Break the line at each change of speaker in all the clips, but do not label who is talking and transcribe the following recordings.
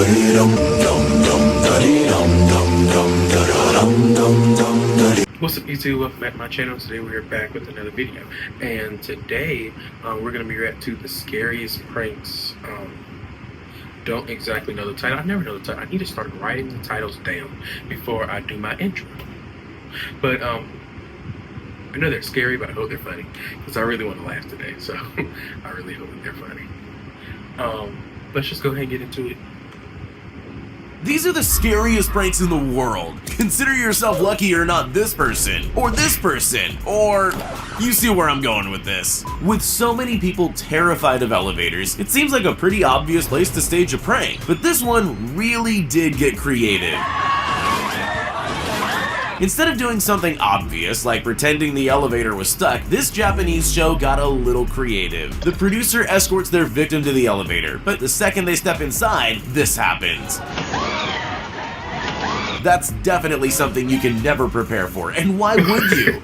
What's up YouTube, welcome back to my channel. Today we are back with another video, and today we're going to be reacting to the scariest pranks. Don't exactly know the title. I never know the title. I need to start writing the titles down before I do my intro. But I know they're scary, but I hope they're funny, because I really want to laugh today, so I really hope that they're funny. Let's just go ahead and get into it.
These are the scariest pranks in the world. Consider yourself lucky you're not this person, or you see where I'm going with this. With so many people terrified of elevators, it seems like a pretty obvious place to stage a prank, but this one really did get creative. Instead of doing something obvious, like pretending the elevator was stuck, this Japanese show got a little creative. The producer escorts their victim to the elevator, but the second they step inside, this happens. That's definitely something you can never prepare for, and why would you?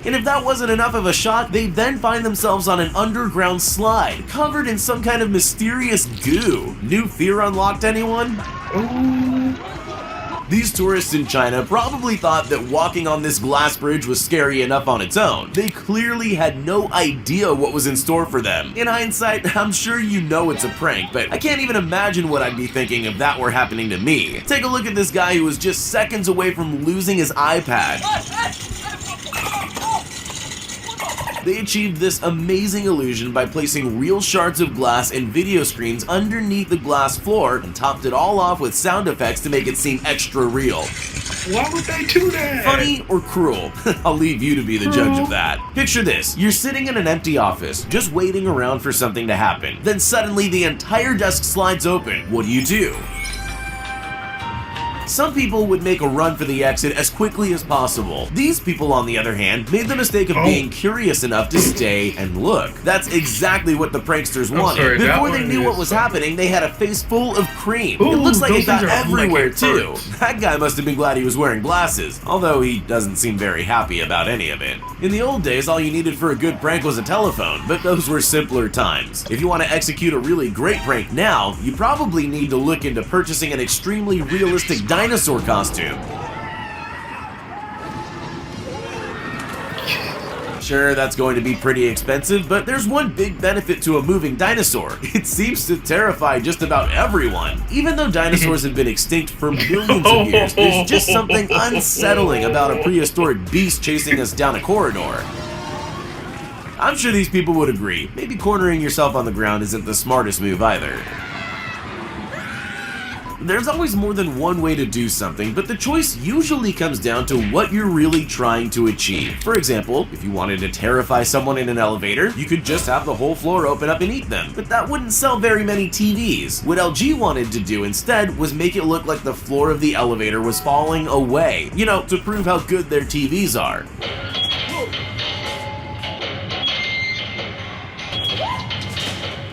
And if that wasn't enough of a shock, they then find themselves on an underground slide, covered in some kind of mysterious goo. New fear unlocked, anyone? Ooh. These tourists in China probably thought that walking on this glass bridge was scary enough on its own. They clearly had no idea what was in store for them. In hindsight, I'm sure you know it's a prank, but I can't even imagine what I'd be thinking if that were happening to me. Take a look at this guy who was just seconds away from losing his iPad. They achieved this amazing illusion by placing real shards of glass and video screens underneath the glass floor and topped it all off with sound effects to make it seem extra real.
Why would they do that?
Funny or cruel? I'll leave you to be the judge of that. Picture this, you're sitting in an empty office, just waiting around for something to happen. Then suddenly the entire desk slides open. What do? Some people would make a run for the exit as quickly as possible. These people, on the other hand, made the mistake of being curious enough to stay and look. That's exactly what the pranksters wanted. Before they knew what was happening, they had a face full of cream. It looks like it got everywhere too. That guy must have been glad he was wearing glasses, although he doesn't seem very happy about any of it. In the old days, all you needed for a good prank was a telephone, but those were simpler times. If you want to execute a really great prank now, you probably need to look into purchasing an extremely realistic dinosaur costume. Sure, that's going to be pretty expensive, but there's one big benefit to a moving dinosaur. It seems to terrify just about everyone. Even though dinosaurs have been extinct for millions of years, there's just something unsettling about a prehistoric beast chasing us down a corridor. I'm sure these people would agree. Maybe cornering yourself on the ground isn't the smartest move either. There's always more than one way to do something, but the choice usually comes down to what you're really trying to achieve. For example, if you wanted to terrify someone in an elevator, you could just have the whole floor open up and eat them, but that wouldn't sell very many TVs. What LG wanted to do instead was make it look like the floor of the elevator was falling away, you know, to prove how good their TVs are.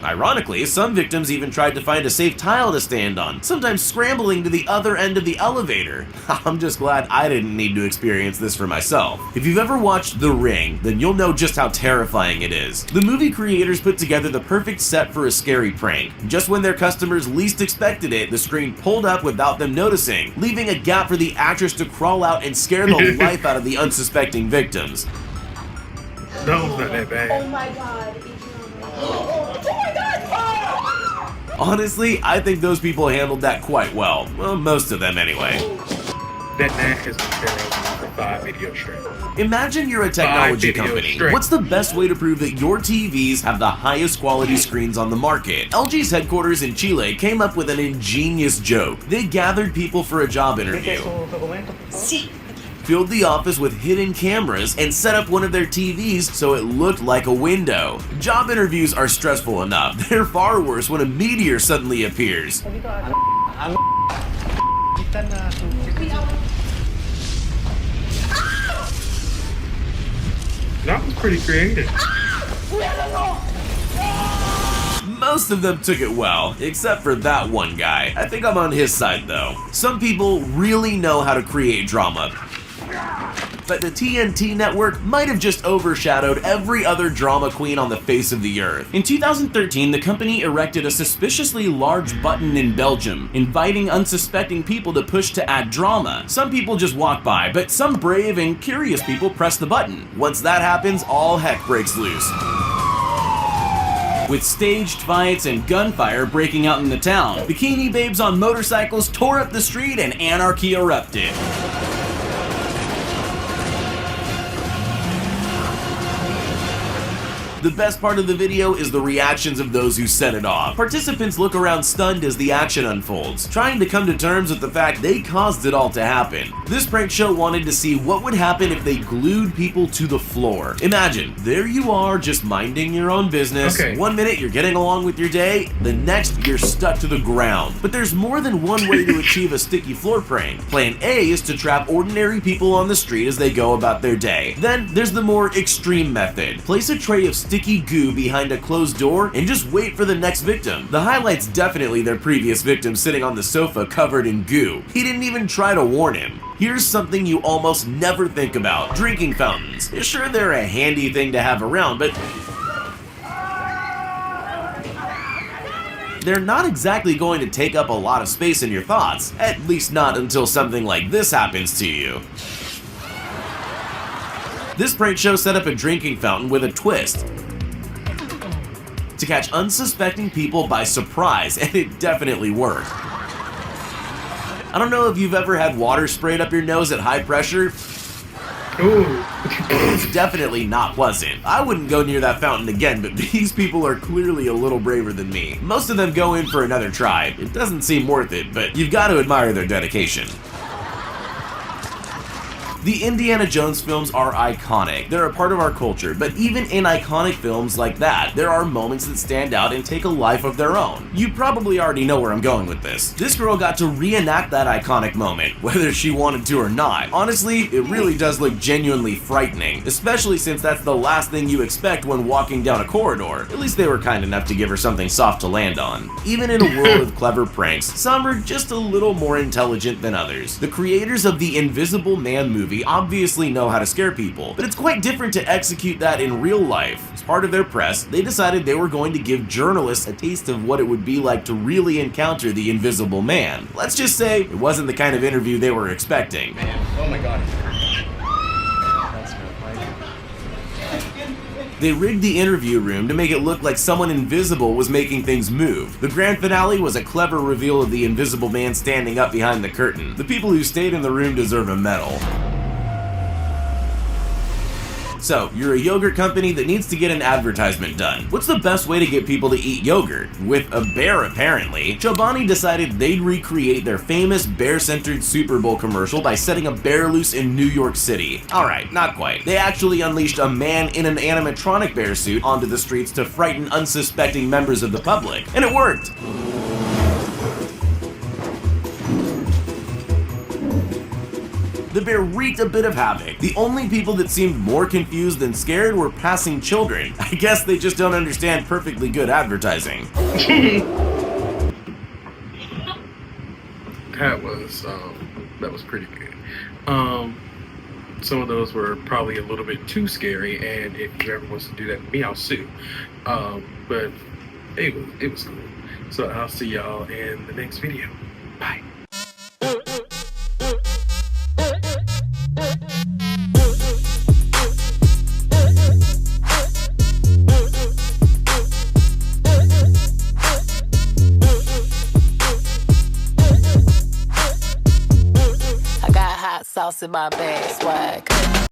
Ironically, some victims even tried to find a safe tile to stand on, sometimes scrambling to the other end of the elevator. I'm just glad I didn't need to experience this for myself. If you've ever watched The Ring, then you'll know just how terrifying it is. The movie creators put together the perfect set for a scary prank. Just when their customers least expected it, the screen pulled up without them noticing, leaving a gap for the actress to crawl out and scare the life out of the unsuspecting victims.
No, it's not that bad.
Oh my god. Oh my god!
Honestly, I think those people handled that quite well. Well, most of them anyway.
That man has been carrying for 5 videos straight.
Imagine you're a technology company. What's the best way to prove that your TVs have the highest quality screens on the market? LG's headquarters in Chile came up with an ingenious joke. They gathered people for a job interview, filled the office with hidden cameras, and set up one of their TVs so it looked like a window. Job interviews are stressful enough. They're far worse when a meteor suddenly appears.
That was pretty creative.
Most of them took it well, except for that one guy. I think I'm on his side though. Some people really know how to create drama. but the TNT network might have just overshadowed every other drama queen on the face of the earth. In 2013, the company erected a suspiciously large button in Belgium, inviting unsuspecting people to push to add drama. Some people just walk by, but some brave and curious people press the button. Once that happens, all heck breaks loose, with staged fights and gunfire breaking out in the town. Bikini babes on motorcycles tore up the street and anarchy erupted. The best part of the video is the reactions of those who set it off. Participants look around stunned as the action unfolds, trying to come to terms with the fact they caused it all to happen. This prank show wanted to see what would happen if they glued people to the floor. Imagine, there you are just minding your own business. Okay. 1 minute you're getting along with your day, the next you're stuck to the ground. But there's more than one way to achieve a sticky floor prank. Plan A is to trap ordinary people on the street as they go about their day. Then there's the more extreme method. Place a tray of sticky goo behind a closed door and just wait for the next victim. The highlight's definitely their previous victim sitting on the sofa covered in goo. He didn't even try to warn him. Here's something you almost never think about: drinking fountains. Sure, they're a handy thing to have around, but they're not exactly going to take up a lot of space in your thoughts, at least not until something like this happens to you. This prank show set up a drinking fountain with a twist to catch unsuspecting people by surprise, and it definitely worked. I don't know if you've ever had water sprayed up your nose at high pressure.
Ooh.
It's definitely not pleasant. I wouldn't go near that fountain again, but these people are clearly a little braver than me. Most of them go in for another try. It doesn't seem worth it, but you've got to admire their dedication. The Indiana Jones films are iconic. They're a part of our culture, but even in iconic films like that, there are moments that stand out and take a life of their own. You probably already know where I'm going with this. This girl got to reenact that iconic moment, whether she wanted to or not. Honestly, it really does look genuinely frightening, especially since that's the last thing you expect when walking down a corridor. At least they were kind enough to give her something soft to land on. Even in a world of clever pranks, some are just a little more intelligent than others. The creators of the Invisible Man movie obviously know how to scare people, but it's quite different to execute that in real life. As part of their press, they decided they were going to give journalists a taste of what it would be like to really encounter the Invisible Man. Let's just say it wasn't the kind of interview they were expecting.
Man, oh my god.
They rigged the interview room to make it look like someone invisible was making things move. The grand finale was a clever reveal of the Invisible Man standing up behind the curtain. The people who stayed in the room deserve a medal. So, you're a yogurt company that needs to get an advertisement done. What's the best way to get people to eat yogurt? With a bear, apparently. Chobani decided they'd recreate their famous bear-centered Super Bowl commercial by setting a bear loose in New York City. Alright, not quite. They actually unleashed a man in an animatronic bear suit onto the streets to frighten unsuspecting members of the public. And it worked! The bear wreaked a bit of havoc. The only people that seemed more confused than scared were passing children. I guess they just don't understand perfectly good advertising.
That was pretty good. Some of those were probably a little bit too scary, and if whoever wants to do that to me, I'll sue. But it was cool. So I'll see y'all in the next video. Bye.
Sauce in my bag, swag.